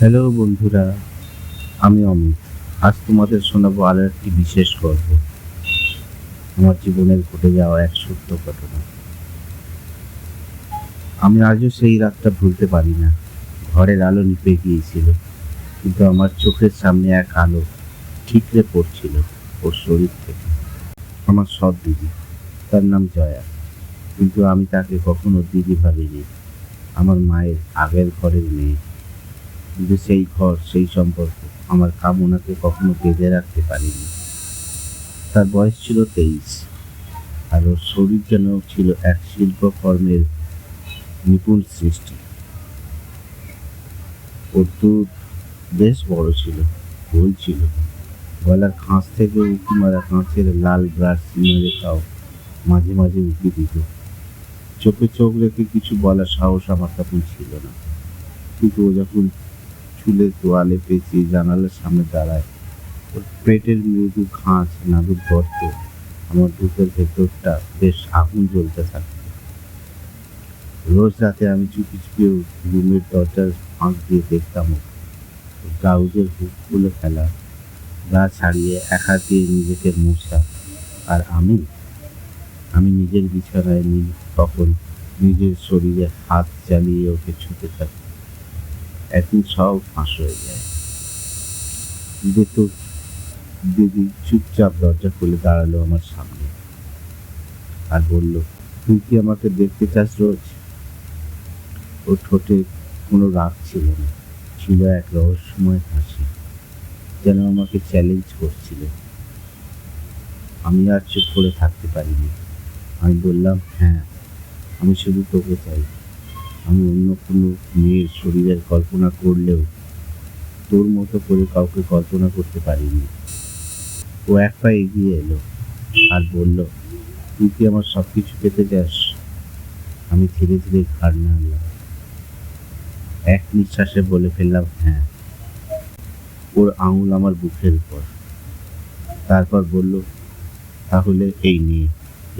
Hello বন্ধুরা, আমি অমিত। আজ তোমাদের শোনাবো আরো একটি বিশেষ গল্প, আমার জীবনের ঘটে যাওয়া এক সত্য ঘটনা। আমি আজও সেই রাতটা ভুলতে পারি না। ঘরের আলো নিভে গিয়েছিল, কিন্তু আমার চোখের সামনে এক আলো ঠিকরে পড়ছিল ওর শরীর থেকে। আমার সৎ দিদি, তার নাম জয়া, কিন্তু আমি তাকে কখনো দিদি ভাবিনি। আমার মায়ের আগের ঘরের মেয়ে, কিন্তু সেই ঘর, সেই সম্পর্ক আমার কামনাকে কখনো বেঁধে রাখতে পারিনি। তার বয়স ছিল 23, আর ওর শরীর যেন ছিল এক শিল্পকর্মের নিপুণ সৃষ্টি। ওর দুধ বেশ বড় ছিল, গোল ছিল। গলার খাঁজ থেকে উঁকি মারা কাঁচের লাল ব্রাশ রেখাও মাঝে মাঝে উঁকি দিত। চোখে চোখ রেখে কিছু বলার সাহস আমার তখন ছিল না, কিন্তু ও যখন চুলের তোয়ালে পেঁচিয়ে জানালার সামনে দাঁড়ায়, ওর পেটের মৃদু খাঁজ, নাদুর গর্ত, আমার বুকের ভেতরটা বেশ আগুন জ্বলতে থাকে। রোজ রাতে আমি চুপি চুপি রুমের দরজার ফাঁক দিয়ে দেখতাম ওর ব্লাউজের হুক খুলে ফেলা, গা ছাড়িয়ে এক হাত দিয়ে নিজেকে মোছা, আর আমি আমি নিজের বিছানায় তখন নিজের শরীরে হাত চালিয়ে ওকে ছুতে থাকি। একদিন সব ফাঁস হয়ে যায়। দিদি চুপচাপ দরজা খুলে দাঁড়ালো আমার সামনে আর বলল, তুই কি আমাকে দেখতে চাস রোজ? ওর ঠোঁটে কোনো রাগ ছিল না, ছিল এক রহস্যময় হাসি, যেন আমাকে চ্যালেঞ্জ করছিল। আমি আর চুপ করে থাকতে পারিনি। আমি বললাম, হ্যাঁ, আমি শুধু তোকে চাই। আমি অন্য কোনো মেয়ের শরীরের কল্পনা করলেও তোর মতো করে কাউকে কল্পনা করতে পারিনি। ও এক পা এগিয়ে এলো আর বলল, তুই কি আমার সবকিছু পেতে চাস? আমি ধীরে ধীরে ঘাড় নাড়লাম, এক নিঃশ্বাসে বলে ফেললাম, হ্যাঁ। ওর আঙুল আমার বুকের উপর। তারপর বলল, তাহলে এই নিয়ে,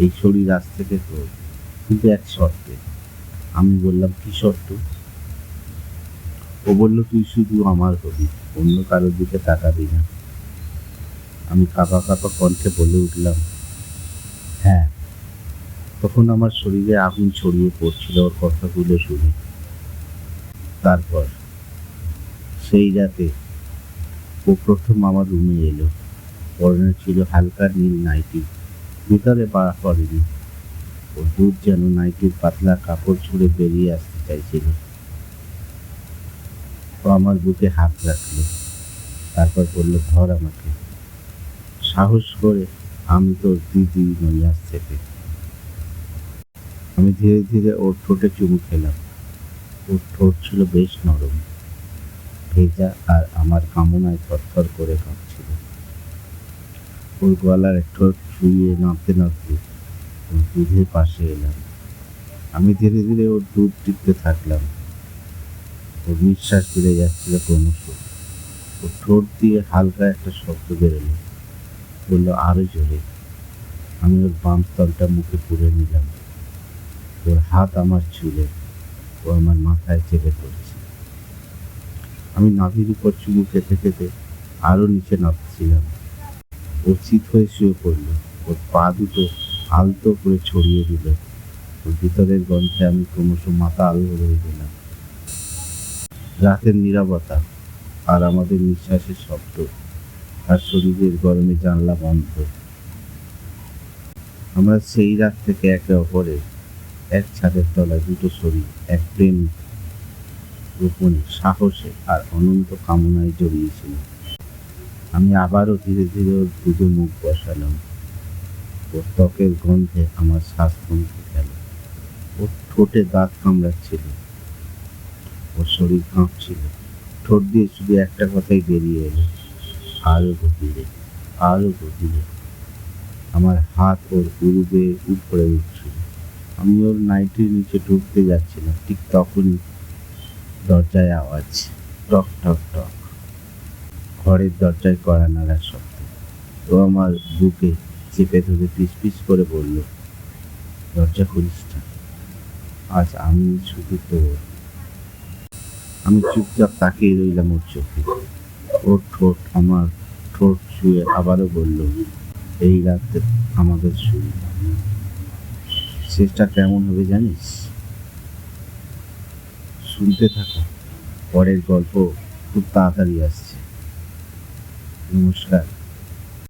এই শরীর আজ থেকে তোর, কিন্তু এক শর্তে। আমি বললাম, কি শর্ত? ও বলল, তুই শুধু আমার হবি, অন্য কারোর দিকে তাকাবি না। আমি কাঁপা কাঁপা কণ্ঠে বলে উঠলাম, হ্যাঁ। তখন আমার শরীরে আগুন ছড়িয়ে পড়ছিল ওর কথাগুলো শুনে। তারপর সেই রাতে ও প্রথম আমার রুমে এলো। পরনে ছিল হালকা নীল নাইটি, ভিতরে পা পড়েনি। ওর দুধ যেন নাইটির পাতলা কাপড় ছুঁড়ে বেরিয়ে আসতে চাইছিল। ও আমার বুকে হাত রাখলো, তারপর বলল, ধর আমাকে। সাহস করে, আমি তোর দিদি নই আজ থেকে। আমি ধীরে ধীরে ওর ঠোঁটে চুমু খেলাম। ওর ঠোঁট ছিল বেশ নরম, ভেজা, আর আমার কামনায় থরথর করে কাঁপছিল। ওর গলার ঠোঁট ছুঁয়ে নামতে নামতে ওর দুধের পাশে এলাম। আমি ধীরে ধীরে ওর দুধ টিপতে থাকলাম। ওর নিঃশ্বাস বেড়ে যাচ্ছিল ক্রমশ। ওর ঠোঁট দিয়ে হালকা একটা শব্দ বেরোলো, বলল, আরো জোরে। আমি ওর বাম স্তনটা মুখে পুরে নিলাম। ওর হাত আমার চুলে, ও আমার মাথায় চেপে পড়েছে। আমি নাভির উপর চুমু খেতে খেতে আরো নিচে নামছিলাম। ও চিত হয়ে শুয়ে পড়ল, ওর পা দুটো আলতো করে ছড়িয়ে দিল। ওর ভিতরের গন্ধে আমি ক্রমশ মাথা আলো হয়ে গেলাম। রাতের নীরবতা, আর আমাদের নিঃশ্বাসের শব্দ, আর শরীরের গরমে জানলা বন্ধ। আমরা সেই রাত থেকে একে অপরের এক ছাদের তলায় দুটো শরীর, এক প্রেম, গোপনে, সাহসে আর অনন্ত কামনায় জড়িয়েছিল। আমি আবারও ধীরে ধীরে ওর দুধে মুখ বসালাম। ওর ত্বকের গন্ধে আমার শ্বাস থমকে গেল। ওর ঠোঁটে দাঁত কামড়াচ্ছিল, ওর শরীর কাঁপছিল। ঠোঁট দিয়ে শুধু একটা কথাই বেরিয়ে এলো, আরো গভীরে, আরো গভীরে। আমার হাত ওর উরুবে উপরে উঠছিল। আমি ওর নাইটির নিচে ঢুকতে যাচ্ছিলাম, ঠিক তখনই দরজায় আওয়াজ, টক টক টক। ঘরের দরজায় কড়া নাড়ার শব্দ। ও আমার বুকে চেপে ধরে পিস পিস করে বলল, দরজা খুলিস না, আজ আমি শুধু তোর। আমি চুপচাপ তাকিয়ে রইলাম ওর চোখে। ওর ঠোঁট আমার ঠোঁট ছুঁয়ে আবারও বলল, এই রাতে আমাদের শুরু। শেষটা কেমন হবে জানিস? শুনতে থাকো, পরের গল্প খুব তাড়াতাড়ি আসছে। নমস্কার।